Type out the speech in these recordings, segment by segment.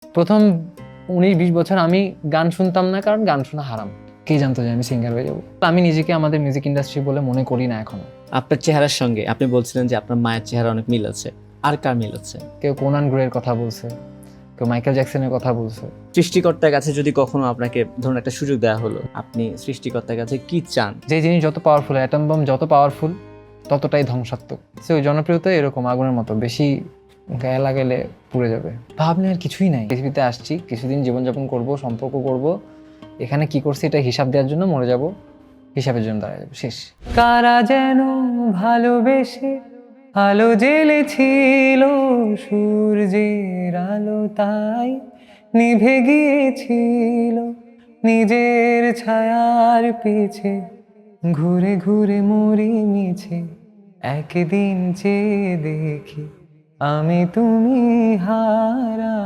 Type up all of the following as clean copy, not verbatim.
প্রথম 19-20 বছর আমি গান শুনতাম না, কারণ গান শোনা হারাম। কে জানতো যে আমি সিঙ্গার হয়ে যাবো? আমি নিজেকে আমাদের মিউজিক ইন্ডাস্ট্রি বলে মনে করি না এখনো। আপনার চেহারার সঙ্গে আপনি বলছিলেন যে আপনার মায়ের চেহারা অনেক মিল আছে, আর কার মিল আছে? কেউ কোনান গ্রের কথা বলছে, কেউ মাইকেল জ্যাকসনের কথা বলছে। সৃষ্টিকর্তার কাছে যদি কখনো আপনাকে ধরুন একটা সুযোগ দেওয়া হলো, আপনি সৃষ্টিকর্তার কাছে কি চান? যে জিনিস যত পাওয়ারফুল, অ্যাটম বম যত পাওয়ারফুল ততটাই ধ্বংসাত্মক। সে ওই জনপ্রিয়তা এরকম আগুনের মতো, বেশি গায়ে লাগালে পুড়ে যাবে। ভাবনা আর কিছুই নাই। পৃথিবীতে আসছি, কিছুদিন জীবনযাপন করব, সম্পর্ক করব, এখানে কি করছি এটা হিসাব দেওয়ার জন্য, মরে যাব হিসাবের জন্য দাঁড়ায় যাবে, শেষ। কারা যেন ভালোবেসে আলো জ্বেলেছিল, সূর্যের আলো তাই নিভে গিয়েছিল, নিজের ছায়ার পিছে ঘুরে ঘুরে মরি মিছে, একদিন চেয়ে দেখি আমি তুমি হারা,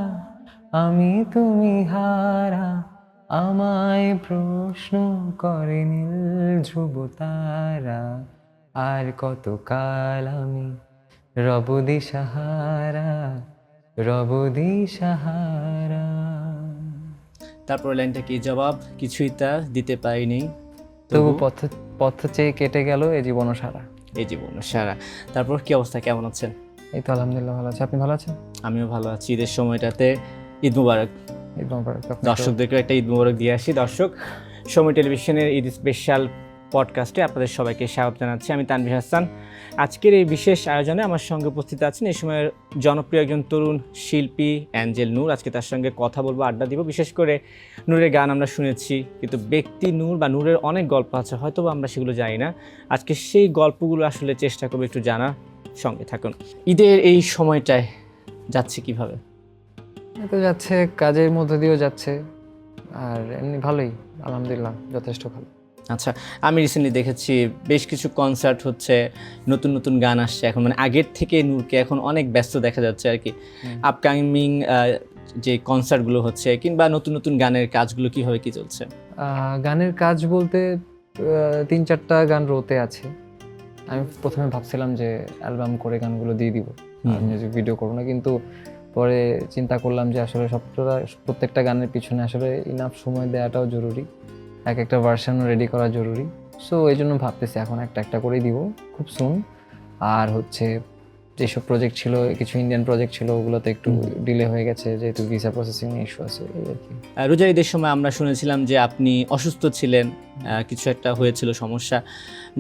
আমি তুমি হারা, আমায় প্রশ্ন করে নীল ধ্রুব তারা, আর কত কাল আমি রব দিশাহারা, রব দিশাহারা। তারপর লাইনটা কি? জবাব কিছুই তা দিতে পারিনি, তবু পথ চেয়ে কেটে গেল এ জীবন সারা। এই জীবন সারা। তারপর কি অবস্থা, কেমন আছেন? এই তো আলহামদুলিল্লাহ ভালো আছে। আপনি ভালো আছেন? আমিও ভালো আছি। ঈদের সময়টাতে ঈদ মুবারক। ঈদ মোবারক। দর্শকদেরকে একটা ঈদ মুবারক দিয়ে আসি। দর্শক, সময় টেলিভিশনের ঈদ স্পেশাল পডকাস্টে আপনাদের সবাইকে স্বাগত জানাচ্ছি। আমি তানভীর হাসান। আজকের এই বিশেষ আয়োজনে আমার সঙ্গে উপস্থিত আছেন এই সময়ের জনপ্রিয় একজন তরুণ শিল্পী অ্যাঞ্জেল নূর। আজকে তার সঙ্গে কথা বলবো, আড্ডা দিব। বিশেষ করে নূরের গান আমরা শুনেছি, কিন্তু ব্যক্তি নূর বা নূরের অনেক গল্প আছে, হয়তো বা আমরা সেগুলো জানি না। আজকে সেই গল্পগুলো আসলে চেষ্টা করবো একটু জানার। সঙ্গে থাকুন। ঈদের এই সময়টায় যাচ্ছে কিভাবে? তো যাচ্ছে, কাজের মধ্যে দিয়েও যাচ্ছে, আর এমনি ভালোই আলহামদুলিল্লাহ, যথেষ্ট ভালো। আচ্ছা, আমি রিসেন্টলি দেখেছি বেশ কিছু কনসার্ট হচ্ছে, নতুন নতুন গান আসছে এখন, মানে আগের থেকে নূরকে এখন অনেক ব্যস্ত দেখা যাচ্ছে আর কি। আপকামিং যে কনসার্টগুলো হচ্ছে কিংবা নতুন নতুন গানের কাজগুলো কিভাবে কি চলছে? গানের কাজ বলতে 3-4টা গান রোতে আছে। আমি প্রথমে ভাবছিলাম যে অ্যালবাম করে গানগুলো দিয়ে দিব, মিউজিক ভিডিও করবো না, কিন্তু পরে চিন্তা করলাম যে আসলে প্রত্যেকটা গানের পিছনে আসলে ইনাফ সময় দেওয়াটাও জরুরি, এক একটা ভার্সনও রেডি করা জরুরি। সো এই জন্য ভাবতেছি এখন একটা একটা করেই দিব খুব সুন। আর হচ্ছে যেসব প্রজেক্ট ছিল, কিছু ইন্ডিয়ান প্রজেক্ট ছিল, ওগুলোতে একটু ডিলে হয়ে গেছে যেহেতু ভিসা প্রসেসিং ইস্যু আছে, এই আর কি। রোজার ঈদের সময় আমরা শুনেছিলাম যে আপনি অসুস্থ ছিলেন, কিছু একটা হয়েছিল সমস্যা,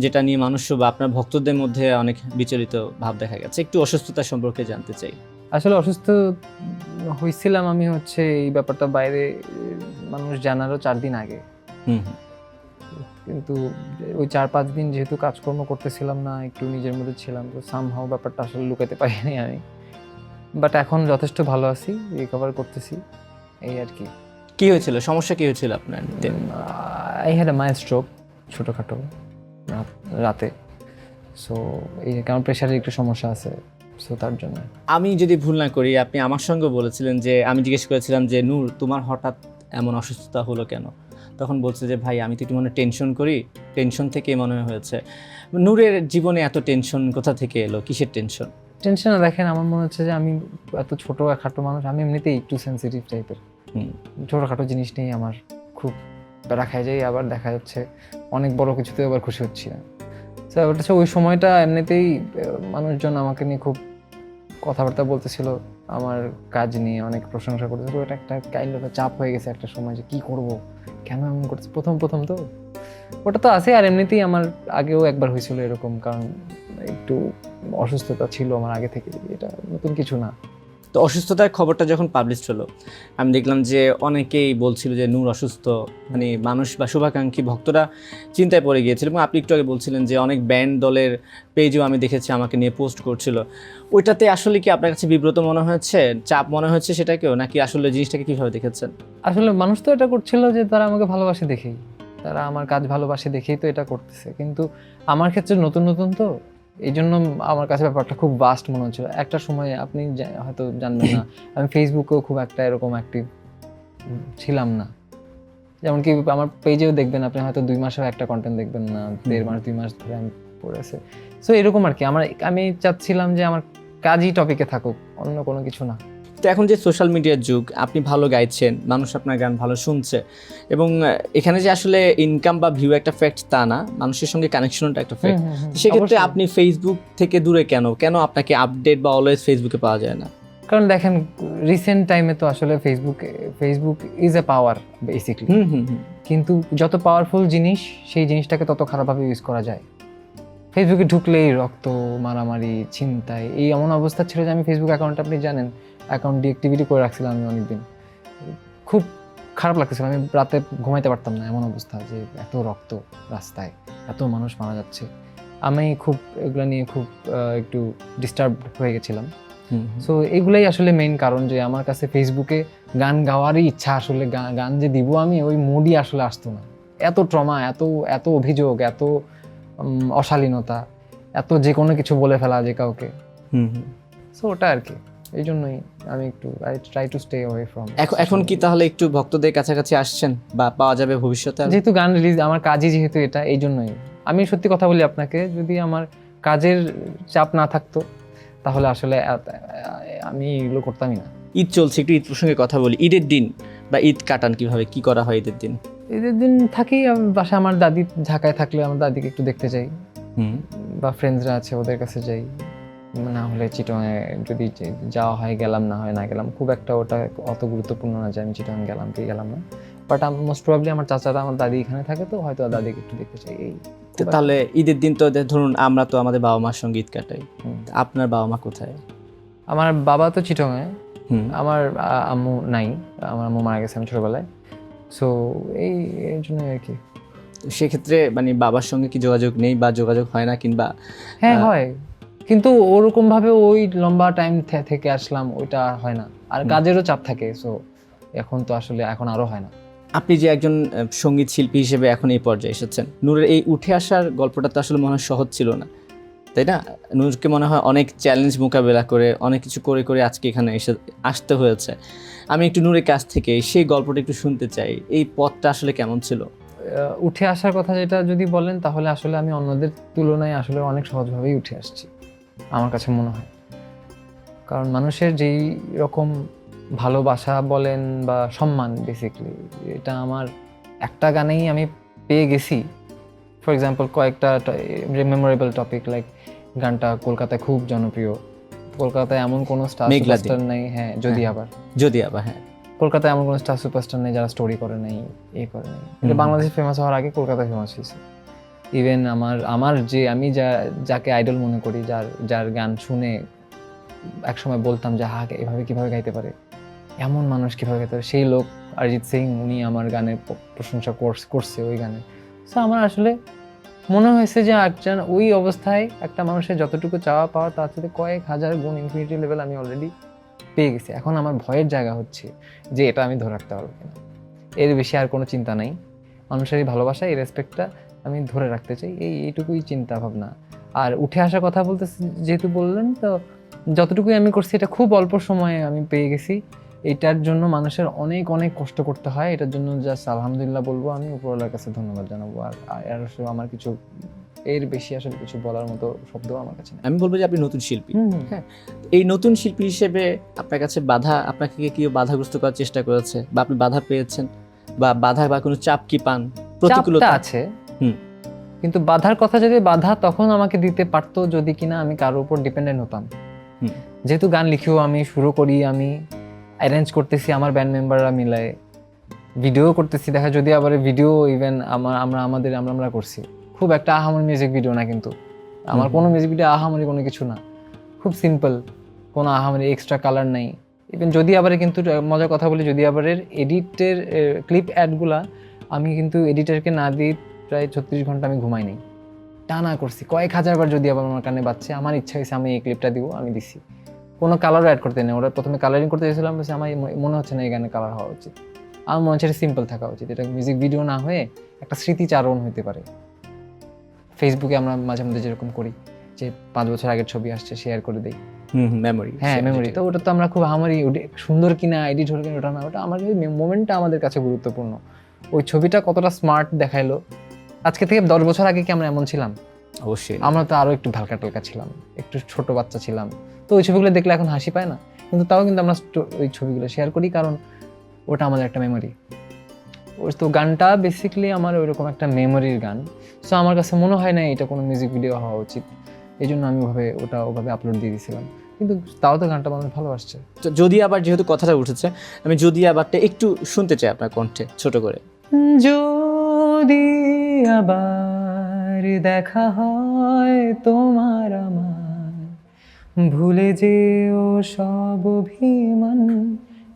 যেটা নিয়ে মানুষ বা আপনার ভক্তদের মধ্যে অনেক বিচলিত ভাব দেখা গেছে। একটু অসুস্থতা সম্পর্কে জানতে চাই। আসলে অসুস্থ হয়েছিলাম আমি, হচ্ছে এই ব্যাপারটা বাইরে মানুষ জানারও 4 দিন আগে, কিন্তু ওই 4-5 দিন যেহেতু কাজকর্ম করতেছিলাম না, একটু নিজের মধ্যে ছিলাম, তো সামহাও ব্যাপারটা আসলে লুকাতে পারিনি আমি। বাট এখন যথেষ্ট ভালো আছি, রিকভার করতেছি, এই আর কি। কি হয়েছিল, সমস্যা কি হয়েছিল আপনার? I had a mild stroke, ছোটোখাটো রাতে। সো এই কারণ প্রেশারের একটু সমস্যা আছে, সো তার জন্য। আমি যদি ভুল না করি, আপনি আমার সঙ্গে বলেছিলেন যে, আমি জিজ্ঞেস করেছিলাম যে নূর তোমার হঠাৎ এমন অসুস্থতা হলো কেন? তখন বলছে যে ভাই আমি তো একটু মনে টেনশন করি, টেনশন থেকে মনে হয়েছে। নূরের জীবনে এত টেনশন কোথা থেকে এলো, কিসের টেনশন? টেনশন দেখেন, আমার মনে হচ্ছে যে আমি এত ছোটো খাটো মানুষ, আমি এমনিতেই একটু সেন্সিটিভ টাইপের। ছোটোখাটো জিনিস নিয়ে আমার খুব প্যারা খাই যাই, আবার দেখা যাচ্ছে অনেক বড় কিছুতে আবার খুশি হচ্ছি না। তো ব্যাপারটা হচ্ছে ওই সময়টা এমনিতেই মানুষজন আমাকে নিয়ে খুব কথাবার্তা বলতেছিল, আমার কাজ নিয়ে অনেক প্রশংসা করতেছিল। ওটা একটা কাইন্ড অফ চাপ হয়ে গেছে একটা সময়, যে কী করব, কেন এমন করছে, প্রথম তো ওটা তো আছে। আর এমনিতেই আমার আগেও একবার হয়েছিল এরকম, কারণ একটু অসুস্থতা ছিল আমার আগে থেকে, এটা নতুন কিছু না। তো অসুস্থতার খবরটা যখন পাবলিশড হলো, আমি দেখলাম যে অনেকেই বলছিল যে নূর অসুস্থ, মানে মানুষ বা শুভাকাঙ্ক্ষী ভক্তরা চিন্তায় পড়ে গিয়েছিল। এবং আপনি একটু আগে বলছিলেন যে অনেক ব্যান্ড দলের পেজেও আমি দেখেছি আমাকে নিয়ে পোস্ট করছিল। ওইটাতে আসলে কি আপনার কাছে বিব্রত মনে হয়েছে, চাপ মনে হয়েছে সেটাকেও, নাকি আসলে জিনিসটাকে কীভাবে দেখেছেন? আসলে মানুষ তো এটা করছিল যে তারা আমাকে ভালোবাসে দেখেই, তারা আমার কাজ ভালোবাসে দেখেই তো এটা করতেছে, কিন্তু আমার ক্ষেত্রে নতুন তো, এই জন্য আমার কাছে ব্যাপারটা খুব ভাস্ট মনে হচ্ছিল। একটা সময় আপনি হয়তো জানবেন না, আমি ফেসবুকেও খুব একটা এরকম অ্যাক্টিভ ছিলাম না। যেমন কি আমার পেজেও দেখবেন আপনি হয়তো 2 মাসেও একটা কন্টেন্ট দেখবেন না, 1.5 মাস 2 মাস ধরে আমি পড়ে আছে। সো এরকম আর কি। আমি চাচ্ছিলাম যে আমার কাজই টপিকে থাকুক, অন্য কোনো কিছু না। তো এখন যে সোশ্যাল মিডিয়ার যুগ, আপনি ভালো গাইছেন, মানুষ আপনার গান ভালো শুনছে, এবং এখানে যে আসলে ইনকাম বা ভিউ একটা ফ্যাক্ট তা না, মানুষের সঙ্গে কানেকশনটা একটা ফ্যাক্ট। সেক্ষেত্রে আপনি ফেসবুক থেকে দূরে কেন আপনাকে আপডেট বা অলওয়েজ ফেসবুকে পাওয়া যায় না? কারণ দেখেন রিসেন্ট টাইমে তো আসলে Facebook is a power basically, কিন্তু যত পাওয়ারফুল জিনিস সেই জিনিসটাকে তত খারাপভাবে ইউজ করা যায়। ফেসবুকে ঢুকলেই রক্ত, মারামারি, ছিনতাই, এই এমন অবস্থা ছিল যে আমি ফেসবুক অ্যাকাউন্ট, আপনি জানেন, অ্যাকাউন্ট ডিএক্টিভিটি করে রাখছিলাম আমি অনেকদিন। খুব খারাপ লাগতেছিল, আমি রাতে ঘুমাইতে পারতাম না, এমন অবস্থা যে এত রক্ত রাস্তায়, এত মানুষ মারা যাচ্ছে। আমি খুব এগুলো নিয়ে খুব একটু ডিস্টার্ব হয়ে গেছিলাম। সো এগুলাই আসলে মেইন কারণ যে আমার কাছে ফেসবুকে গান গাওয়ারই ইচ্ছা, আসলে গান যে দিব আমি ওই মুডই আসলে আসতো না। এত ট্রমা, এত অভিযোগ, এত অশালীনতা, এত যে কোনো কিছু বলে ফেলা যে কাউকে। সো ওটা আর কি, এই জন্যই আমি একটু I try to stay away from. এখন কি তাহলে একটু ভক্তদের কাছাকাছি আসছেন বা পাওয়া যাবে ভবিষ্যতে? যেহেতু গান রিলিজ আমার কাজই যেহেতু এটা, এই জন্যই আমি সত্যি কথা বলি আপনাকে, যদি আমার কাজের চাপ না থাকতো তাহলে আসলে আমি এগুলো করতামই না। ঈদ চলছে, একটু ঈদ প্রসঙ্গে কথা বলি। ঈদের দিন বা ঈদ কাটান কিভাবে, কি করা হয় ঈদের দিন? ঈদের দিন থাকি বাসায়, আমার দাদি ঢাকায় থাকলে আমার দাদিকে একটু দেখতে যাই, বা ফ্রেন্ডসরা আছে ওদের কাছে যাই, না হলে চিটংয়ে যদি যাওয়া হয় গেলাম, না হয় না গেলাম। খুব একটা ওটা অত গুরুত্বপূর্ণ না যে আমি চিটং গেলাম কি গেলাম না, বাট মোস্ট প্রবাবলি আমার চাচারা, আমার দাদি এখানে থাকে তো হয়তো দাদিকে একটু দেখতে চাই। এই তাহলে ঈদের দিন তো ধরুন আমরা তো আমাদের বাবা মার সঙ্গে ঈদ কাটাই, আপনার বাবা মা কোথায়? আমার বাবা তো চিটংয়ে, আমার আম্মু নাই, আমার আম্মু মারা গেছে আমি ছোটবেলায়। সো এই জন্য আর কি। সেক্ষেত্রে মানে বাবার সঙ্গে কি যোগাযোগ নেই বা যোগাযোগ হয় না, কিংবা? হ্যাঁ হয়, কিন্তু ওরকম ভাবে ওই লম্বা টাইম থেকে আসলাম ওইটা হয় না, আর কাজেরও চাপ থাকে। সো এখন তো আসলে এখন আরো হয় না। আপনি যে একজন সঙ্গীত শিল্পী হিসেবে এখন এই পর্যায়ে এসেছেন, নূরের এই উঠে আসার গল্পটা তো আসলে মনে হয় সহজ ছিল না, তাই না? নূরকে মনে হয় অনেক চ্যালেঞ্জ মোকাবেলা করে, অনেক কিছু করে আজকে এখানে আসতে হয়েছে। আমি একটু নূরের কাছ থেকে সেই গল্পটা একটু শুনতে চাই, এই পথটা আসলে কেমন ছিল? উঠে আসার কথা যেটা যদি বলেন, তাহলে আসলে আমি অন্যদের তুলনায় আসলে অনেক সহজভাবেই উঠে আসছি আমার কাছে মনে হয়। কারণ মানুষের যেই রকম ভালোবাসা বলেন বা সম্মান, বেসিকলি এটা আমার একটা গানেই আমি পেয়ে গেছি। ফর এক্সাম্পল কয়েকটা মেমোরেবল টপিক, লাইক গানটা কলকাতায় খুব জনপ্রিয়, কলকাতায় এমন কোনো স্টার সুপারস্টার নেই, হ্যাঁ যদি আবার হ্যাঁ কলকাতায় এমন কোনো স্টার সুপারস্টার নেই যারা স্টোরি করে নাই, করে নাই। এটা বাংলাদেশে ফেমাস হওয়ার আগে কলকাতায় ফেমাস হয়েছে। ইভেন আমার যে আমি যাকে আইডল মনে করি, যার গান শুনে একসময় বলতাম যে এভাবে কিভাবে গাইতে পারে, এমন মানুষ কিভাবে গাইতে পারে, সেই লোক অরিজিৎ সিং, উনি আমার গানের প্রশংসা করছে ওই গানে। সো আমার আসলে মনে হয়েছে যে একজন ওই অবস্থায় একটা মানুষের যতটুকু চাওয়া পাওয়া তার সাথে কয়েক হাজার গুণ ইনফিনিটি লেভেল আমি অলরেডি পেয়ে গেছি। এখন আমার ভয়ের জায়গা হচ্ছে যে এটা আমি ধরে রাখতে পারবো কিনা, এর বেশি আর কোনো চিন্তা নাই। মানুষের এই ভালোবাসা, এই রেসপেক্টটা আমি ধরে রাখতে চাই, এইটুকুই চিন্তা ভাবনা। আর উঠে আসার কথা বলতে যেহেতু বললেন, তো যতটুকুই আমি করছি এটা খুব অল্প সময়ে আমি পেয়ে গেছি। এটার জন্য মানুষের অনেক অনেক কষ্ট করতে হয়, এটার জন্য জাস্ট আলহামদুলিল্লাহ বলবো, আমি উপরওয়ালার কাছে ধন্যবাদ জানাবো। আর আমার কিছু এর বেশি আসলে কিছু বলার মতো শব্দ আমার কাছে নেই। আমি বলবো যে আপনি নতুন শিল্পী, হ্যাঁ, এই নতুন শিল্পী হিসেবে আপনার কাছে আপনাকে কেউ বাধাগ্রস্ত করার চেষ্টা করেছে, বা আপনি বাধা পেয়েছেন, বা বাধা বা কোনো চাপ কি পান? প্রতিকূলতা আছে, কিন্তু বাধার কথা যদি বাধা তখন আমাকে দিতে পারতো যদি কিনা আমি কারোর উপর ডিপেন্ডেন্ট হতাম। যেহেতু গান লিখিও আমি, শুরু করি আমি, অ্যারেঞ্জ করতেছি আমার ব্যান্ড মেম্বাররা মিলায়, ভিডিও করতেছি, দেখা যদি আবার ভিডিও ইভেন আমরা করছি, খুব একটা আহামরি মিউজিক ভিডিও না, কিন্তু আমার কোনো মিউজিক ভিডিও আহামরি কোনো কিছু না, খুব সিম্পল, কোনো আহামরি এক্সট্রা কালার নাই। ইভেন যদি আবার, কিন্তু মজার কথা বলি, যদি আবার এডিটের ক্লিপ অ্যাডগুলা আমি কিন্তু এডিটারকে না দিই প্রায় 36 ঘন্টা আমি ঘুমাই নাই, টানা করছি কয়েক হাজারবার। যদি আবার আমার কানে বাজছে, আমার ইচ্ছা হয়েছে আমি এই ক্লিপটা দিব, আমি দিছি, কোনো কালারও অ্যাড করতে নেই। ওরা প্রথমে কালারিং করতে চেয়েছিলাম, বলছে আমার মনে হচ্ছে না এই গানে কালার হওয়া উচিত, আমার মনে হচ্ছে এটা সিম্পল থাকা উচিত, এটা মিউজিক ভিডিও না হয়ে একটা স্মৃতিচারণ হতে পারে। ফেসবুকে আমরা মাঝে মধ্যে যেরকম করি যে 5 বছর আগের ছবি আসছে শেয়ার করে দেই, মেমোরি, হ্যাঁ মেমোরি, তো ওটা তো আমরা খুব আহামরি সুন্দর কিনা এডিট হলো কিনা ওটা না, ওটা আমার মোমেন্টটা আমাদের কাছে গুরুত্বপূর্ণ। ওই ছবিটা কতটা স্মার্ট দেখাইলো, আজকে থেকে 10 বছর আগে কি আমরা এমন ছিলাম? অবশ্যই আমরা তো আরো একটু হালকা টালকা ছিলাম, একটু ছোট বাচ্চা ছিলাম, তো ওই ছবিগুলো দেখলে এখন হাসি পায় না, কিন্তু তাও কিন্তু আমরা ওই ছবিগুলো শেয়ার করি, কারণ ওটা আমাদের একটা মেমোরি। তো গানটা বেসিক্যালি আমার ওইরকম একটা মেমোরির গান। সো আমার কাছে মনে হয় না এটা কোনো মিউজিক ভিডিও হওয়া উচিত, এই জন্য আমি ওভাবে আপলোড দিয়ে দিয়েছিলাম। কিন্তু তাও তো গানটা মানুষ ভালোবাসছে। তো যদি আবার, যেহেতু কথাটা উঠেছে, আমি যদি আবারটা একটু শুনতে চাই আপনার কণ্ঠে ছোট করে। যদি আবার দেখা হয় তোমার আমার, ভুলে যেও সব অভিমান,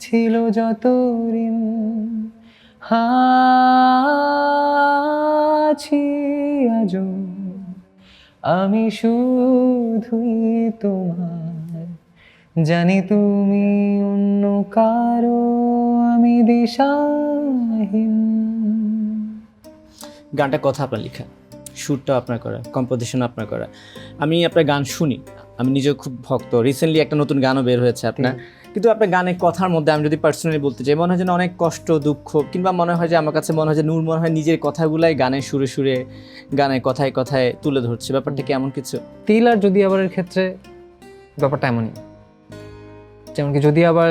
ছিল যত ঋণ, আছি আজও আমি শুধুই তোমার, জানি তুমি অন্য কারো, আমি দিশাহীন। গানটা কথা আপনার লেখা, সুরটা আপনার করা, কম্পোজিশন আপনার করা। আমি আপনার গান শুনি, আমি নিজেও খুব ভক্ত। রিসেন্টলি একটা নতুন গানও বের হয়েছে আপনার, কিন্তু আপনার গানের কথার মধ্যে আমি যদি পার্সোনালি বলতে চাই, মনে হয় যেন অনেক কষ্ট, দুঃখ, কিংবা মনে হয় যে আমার কাছে মনে হয় যে নূর মনে হয় নিজের কথাগুলাই গানের সুরে সুরে, গানের কথায় কথায় তুলে ধরছে। ব্যাপারটা কি এমন কিছু? তিল আর যদি আবারের ক্ষেত্রে ব্যাপারটা এমনই। যেমন কি যদি আবার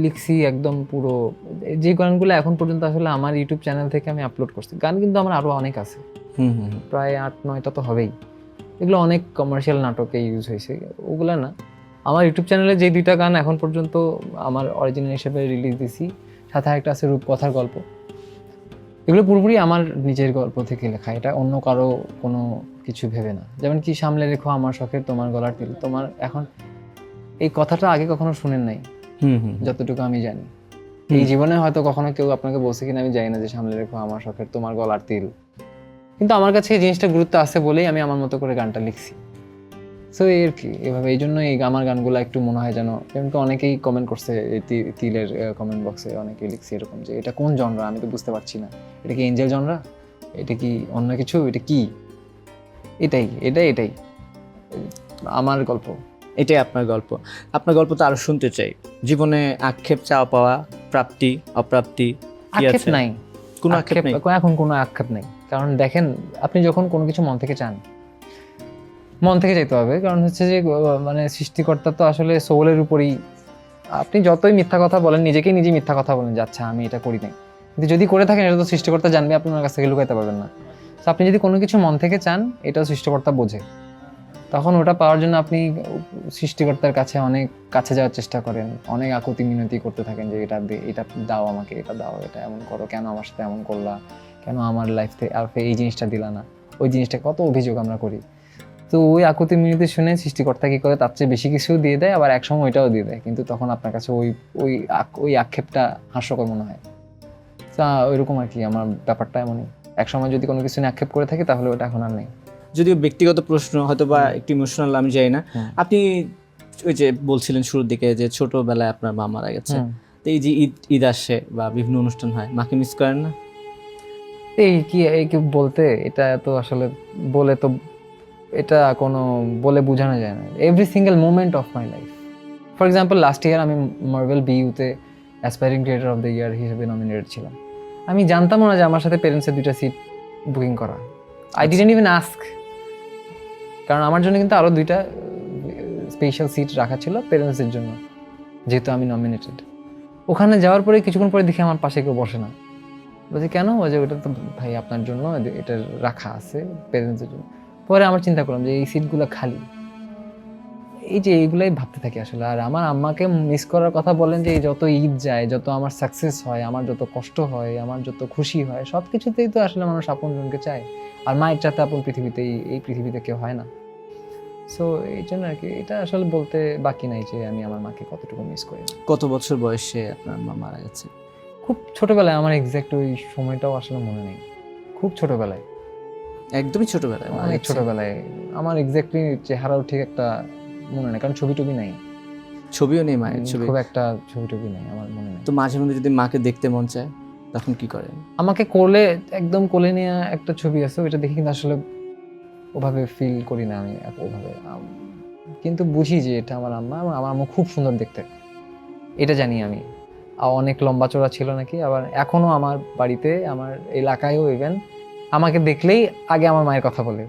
লিখছি একদম পুরো, যে গানগুলো এখন পর্যন্ত আসলে আমার ইউটিউব চ্যানেল থেকে আমি আপলোড করছি, গান কিন্তু আমার আরও অনেক আছে, প্রায় 8-9টা তো হবেই। এগুলো অনেক কমার্শিয়াল নাটকে ইউজ হয়েছে, ওগুলো না। আমার ইউটিউব চ্যানেলে যে 2টা গান এখন পর্যন্ত আমার অরিজিনাল হিসেবে রিলিজ দিছি, সাথে একটা আছে রূপকথার গল্প, এগুলো পুরোপুরি আমার নিজের গল্প থেকে লেখা, এটা অন্য কারো কোনো কিছু ভেবে না। যেমন কি সামলে রেখো আমার শখের তোমার গলার তিল, তোমার এখন এই কথাটা আগে কখনো শুনেন নাই যতটুকু আমি জানি। এই জীবনে হয়তো কখনো কেউ আপনাকে বলছে কিনা আমি জানি না, যে সামলে রেখো আমার শখের তোমার গলার তিল। কিন্তু আমার কাছে এই জিনিসটা গুরুত্ব আছে বলেই আমি আমার মতো করে গানটা লিখছি। সো এর কি এভাবে, এই জন্য এই আমার গানগুলো একটু মনে হয় যেন, যেমন অনেকেই কমেন্ট করছে এই তিলের কমেন্ট বক্সে, অনেকেই লিখছে এরকম যে এটা কোন জনরা, আমি তো বুঝতে পারছি না, এটা কি এঞ্জেল জনরা, এটা কি অন্য কিছু, এটা কি, এটাই আমার গল্প। এটাই আপনার গল্প। আপনার গল্প তো আরো শুনতে চাই। জীবনে আক্ষেপ, চাওয়া পাওয়া, প্রাপ্তি, অপ্রাপ্তি কি আক্ষেপ আছে? নাই, কোনো আক্ষেপ নেই এখন কোনো আক্ষেপ নেই। কারণ দেখেন, আপনি যখন কোনো কিছু মন থেকে চান, মন থেকে চাইতে হবে। কারণ হচ্ছে যে মানে সৃষ্টিকর্তা তো আসলে সোলের উপরেই, আপনি যতই মিথ্যা কথা বলেন, নিজেকেই নিজে মিথ্যা কথা বলেন যে আচ্ছা আমি এটা করি নাই, কিন্তু যদি করে থাকেন এটা তো সৃষ্টিকর্তা জানবে, আপনি ওনার কাছ থেকে লুকাইতে পারবেন না। তো আপনি যদি কোনো কিছু মন থেকে চান, এটাও সৃষ্টিকর্তা বোঝে, তখন ওটা পাওয়ার জন্য আপনি সৃষ্টিকর্তার কাছে অনেক কাছে যাওয়ার চেষ্টা করেন, অনেক আকুতি মিনতি করতে থাকেন যে এটা দাও আমাকে, এটা দাও, এটা এমন করো, কেন আমার সাথে এমন করলা, কেন আমার লাইফে এই জিনিসটা দিলা না, ওই জিনিসটা, কত অভিযোগ আমরা করি। তো ওই আকুতি মিনতি শুনে সৃষ্টিকর্তা কি করে, তার চেয়ে বেশি কিছু দিয়ে দেয়, আবার একসময় ওইটাও দিয়ে দেয়, কিন্তু তখন আপনার কাছে ওই আক্ষেপটা হাস্যকর মনে হয়। তা ওইরকম আর কি, আমার ব্যাপারটা এমনই। একসময় যদি কোনো কিছু নিয়ে আক্ষেপ করে থাকি, তাহলে ওটা এখন আর নেই। যদিও ব্যক্তিগত প্রশ্ন, হয়তো বা একটু ইমোশনাল, আমি জানি না। আপনি ওই যে বলছিলেন শুরুর দিকে যে ছোটবেলায় আপনার মা মারা গেছে, তো এই যে ঈদ আসে বা বিভিন্ন অনুষ্ঠান হয়, মাকে মিস করেন না? এই কি বলতে, এটা তো আসলে বলে তো, এটা কোনো বলে বোঝানো যায় না। Every single moment of my life. For example last year আমি মার্ভেল বিইউতে aspiring creator of the year হিসেবে নমিনেটেড ছিলাম। আমি জানতাম না যে আমার সাথে পেরেন্টসের 2টা সিট বুকিং করা। আই ডিডন্ট ইভেন আস্ক, কারণ আমার জন্য কিন্তু আরও 2টা স্পেশাল সিট রাখা ছিল পেরেন্টসের জন্য, যেহেতু আমি নমিনেটেড। ওখানে যাওয়ার পরে কিছুক্ষণ পরে দেখি আমার পাশে কেউ বসে না। বলছি কেন? বলছে ওটা তো ভাই আপনার জন্য, এটা রাখা আছে পেরেন্টসের জন্য। পরে আমার চিন্তা করলাম যে এই সিটগুলো খালি, এই যে এইগুলাই ভাবতে থাকি আসলে। আর আমার আম্মাকে মিস করার কথা বলেন যে যত ঈদ যায়, যত আমার সাকসেস হয়, আমার যত কষ্ট হয়, আমার যত খুশি হয়, সব কিছুতেই তো আসলে মানুষ আপনজনকে চায়। আর মায়ের চাতে আপন পৃথিবীতে, এই পৃথিবীতে কেউ হয় না। সো এই জন্য আর কি, এটা আসলে বলতে বাকি নাই যে আমি আমার মাকে কতটুকু মিস করি। কত বছর বয়সে আপনার মা মারা গেছে? খুব ছোটবেলায়, আমার এক্সাক্ট ওই সময়টাও আসলে মনে নেই। খুব ছোটবেলায়, একদমই ছোটবেলায়, অনেক ছোটবেলায়। আমার এক্স্যাক্টলি চেহারাও ঠিক একটা মনে নেই, কারণ ছবি টবি নাই, ছবিও নেই মায়ের, ছবি খুব একটা ছবি টবি নাই, আমার মনে নেই। তো মাঝে মধ্যে যদি মাকে দেখতে মন চায়, তখন কি করেন? আমাকে কোলে, একদম কোলে নিয়ে একটা ছবি আছে, ওইটা দেখি, কিন্তু আসলে ওভাবে ফিল করি না আমি ওভাবে, কিন্তু বুঝি যে এটা আমার আম্মা, এবং আমার আম্মা খুব সুন্দর দেখতে, এটা জানি আমি। অনেক লম্বা চড়া ছিল নাকি, আবার এখনো আমার বাড়িতে, আমার এলাকায়ও ইভেন আমাকে দেখলেই আগে আমার মায়ের কথা বলে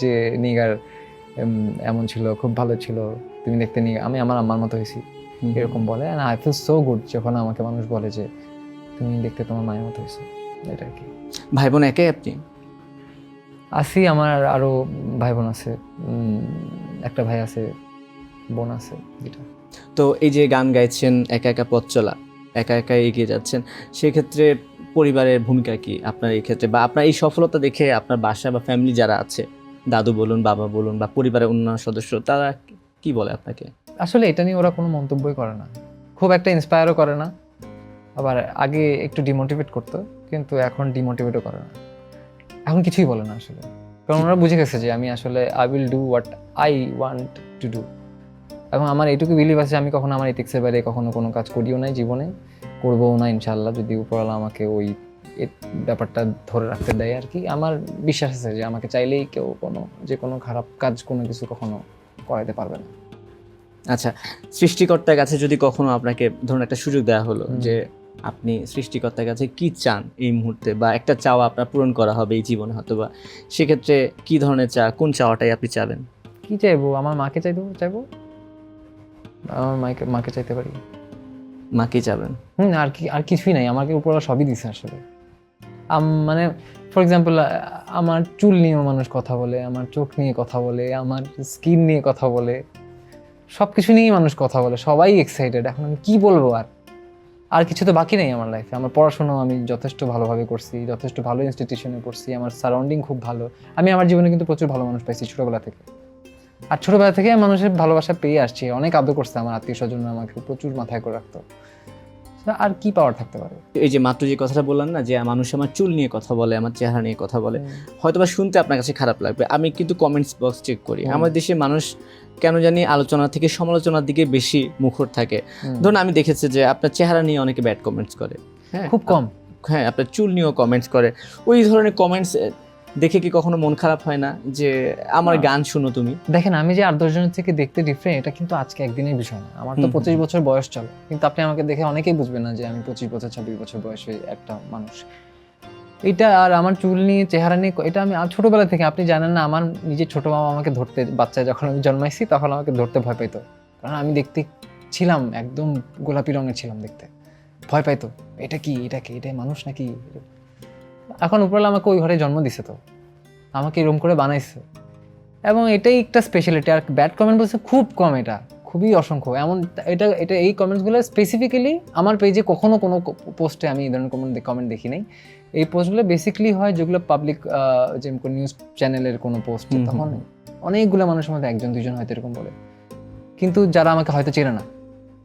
যে নিগার এমন ছিল, খুব ভালো ছিল, তুমি দেখতে নিয়ে, আমি আমার আম্মার মতো হয়েছি। এরকম বলে। And I feel so good যখন আমাকে মানুষ বলে যে তুমি দেখতে তোমার মায়ের মতো হয়েছে, এটা আর কি। ভাই বোন একাই আপনি? আছি, আমার আরো ভাই বোন আছে, একটা ভাই আছে, বোন আছে দুইটা। তো এই যে গান গাইছেন, একা একা পথ চলা, একা একা এগিয়ে যাচ্ছেন, সেক্ষেত্রে পরিবারের ভূমিকা কি আপনার এই ক্ষেত্রে, বা আপনার এই সফলতা দেখে আপনার বাসা বা ফ্যামিলি যারা আছে, দাদু বলুন, বাবা বলুন, বা পরিবারের অন্যান্য সদস্য, তারা কি বলে আপনাকে? আসলে এটা নিয়ে ওরা কোনো মন্তব্যই করে না, খুব একটা ইন্সপায়ারও করে না। আবার আগে একটু ডিমোটিভেট করতো, কিন্তু এখন ডিমোটিভেটও করে না, এখন কিছুই বলে না আসলে। কারণ ওরা বুঝে গেছে যে আমি আসলে I will do what I want to do. এবং আমার এইটুকু বিলিভ আছে আমি কখনো আমার এথিক্সের বাইরে কখনো কোনো কাজ করিও নাই জীবনে, করবোও না ইনশাআল্লাহ, যদি উপরওয়ালা আমাকে ওই ব্যাপারটা ধরে রাখতে দেয় আর কি। আমার বিশ্বাস আছে যে আমাকে চাইলেই কেউ যে কোনো খারাপ কাজ কোনো কিছু কখনো করাইতে পারবে না। আচ্ছা, সৃষ্টিকর্তার কাছে যদি কখনো আপনাকে ধরুন একটা সুযোগ দেওয়া হলো যে আপনি সৃষ্টিকর্তার কাছে কি চান এই মুহূর্তে, বা একটা চাওয়া আপনার পূরণ করা হবে এই জীবনে হয়তো, বা সেক্ষেত্রে কি ধরনের কোন চাওয়াটাই আপনি চাবেন? কি চাইবো? আমার মাকে চাইবো, আমার মাকে চাইতে পারি। মাকে চাবেন? আর কি, আর কিছুই নাই, আমাকে উপরওয়ালা সবই দিছে আসলে। মানে ফর এক্সাম্পল আমার চুল নিয়েও মানুষ কথা বলে, আমার চোখ নিয়ে কথা বলে, আমার স্কিন নিয়ে কথা বলে, সব কিছু নিয়েই মানুষ কথা বলে, সবাই এক্সাইটেড। এখন আমি কি বলবো? আর কিছু তো বাকি নেই আমার লাইফে। আমার পড়াশোনাও আমি যথেষ্ট ভালোভাবে করছি, যথেষ্ট ভালো ইনস্টিটিউশনে পড়ছি, আমার সারাউন্ডিং খুব ভালো। আমি আমার জীবনে কিন্তু প্রচুর ভালো মানুষ পাইছি ছোটোবেলা থেকে, আর ছোটোবেলা থেকে মানুষের ভালোবাসা পেয়ে আসছি। অনেক আদর করছে আমার আত্মীয় স্বজন, আমাকে প্রচুর মাথায় করে রাখতো। আর কি পাওয়ার থাকতে পারে? এই যে মাত্র যে কথাটা বললাম না, যে মানুষ আমার চুল নিয়ে কথা বলে, আমার চেহারা নিয়ে কথা বলে, হয়তোবা শুনতে আপনার কাছে খারাপ লাগবে। আমি কিন্তু কমেন্টস বক্স চেক করি, আমার দেশে মানুষ কেন জানি আলোচনা থেকে সমালোচনার দিকে বেশি মুখর থাকে। ধরুন আমি দেখেছি যে আপনার চেহারা নিয়ে অনেকে ব্যাড কমেন্টস করে, হ্যাঁ খুব কম। হ্যাঁ, আপনার চুল নিয়েও কমেন্টস করে। ওই ধরনের কমেন্টস দেখে কি কখনো মন খারাপ হয় না যে আমার গান শুনো তুমি? দেখেন, আমি যে 8-10 জনের থেকে দেখতে ডিফারেন্ট, এটা কিন্তু আজকে একদিনের বিষয় না। আমার তো 25 বছর বয়স চলে, কিন্তু আপনি আমাকে দেখে অনেকেই বুঝবেন না যে আমি 25 বছর 26 বছর বয়সে একটা মানুষ। এটা আর আমার চুল নিয়ে, চেহারা নিয়ে, এটা আমি ছোটবেলা থেকে, আপনি জানেন না, আমার নিজের ছোট মামা আমাকে ধরতে, বাচ্চায় যখন আমি জন্মাইছি তখন আমাকে ধরতে ভয় পাইতো, কারণ আমি দেখতে ছিলাম একদম গোলাপি রঙের ছিলাম দেখতে, ভয় পাইতো। এটা কি, এটা মানুষ নাকি? এখন উপরওয়ালা আমাকে ওই ঘরে জন্ম দিছে, তো আমাকে এরকম করে বানাইছে, এবং এটাই একটা স্পেশালিটি। আর ব্যাড কমেন্ট বলছে খুব কম, এটা খুবই অসংখ্য। এমন এটা এই কমেন্টসগুলো স্পেসিফিক্যালি আমার পেজে কখনো কোনো পোস্টে আমি এই ধরনের কমেন্ট দেখি নাই। এই পোস্টগুলো বেসিক্যালি হয় যেগুলো পাবলিক, যে নিউজ চ্যানেলের কোনো পোস্ট, তখন অনেকগুলো মানুষের মধ্যে 1-2 জন হয়তো এরকম বলে, কিন্তু যারা আমাকে হয়তো চেনে না।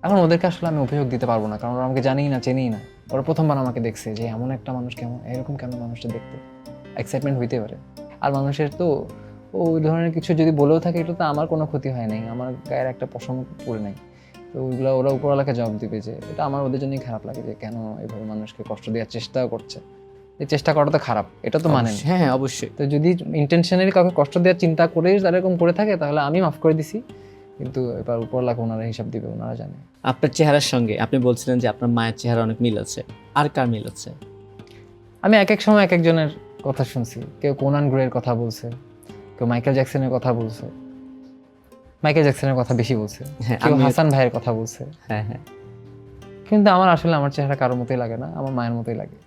এখন ওদেরকে আসলে আমি অভিযোগ দিতে পারবো না, কারণ ওরা আমাকে জানেই না, চেনেই না। ওরা প্রথমবার আমাকে দেখছে যে এমন একটা মানুষ কেমন, এরকম কেন মানুষটা দেখতে, এক্সাইটমেন্ট হইতে পারে। আর মানুষের তো ওই ধরনের কিছু যদি বলেও থাকে, এটা তো আমার কোনো ক্ষতি হয় নাই, আমার গায়ের একটা পশম পড়ে নাই, তো ওইগুলো ওরা উপরওয়ালাকে জবাব দিবে। যে এটা আমার ওদের জন্যই খারাপ লাগে যে কেন এভাবে মানুষকে কষ্ট দেওয়ার চেষ্টাও করছে। এই চেষ্টা করা তো খারাপ, এটা তো মানেন। হ্যাঁ অবশ্যই। তো যদি ইন্টেনশনালি কাউকে কষ্ট দেওয়ার চিন্তা করেই তারা এরকম করে থাকে, তাহলে আমি মাফ করে দিছি, কিন্তু এবার উপরওয়ালাকে ওনারা হিসাব দিবে, ওনারা জানে। আপনার চেহারার সঙ্গে আপনি বলছিলেন যে আপনার মায়ের চেহারা অনেক মিল আছে, আর কার মিল আছে? আমি এক এক সময় এক একজনের কথা শুনছি। কেউ কোনান গ্রের কথা বলছে, কেউ মাইকেল জ্যাকসনের কথা বলছে, মাইকেল জ্যাকসনের কথা বেশি বলছে, কেউ হাসান ভাইয়ের কথা বলছে। হ্যাঁ হ্যাঁ। কিন্তু আমার আসলে আমার চেহারা কারোর মতোই লাগে না, আমার মায়ের মতোই লাগে।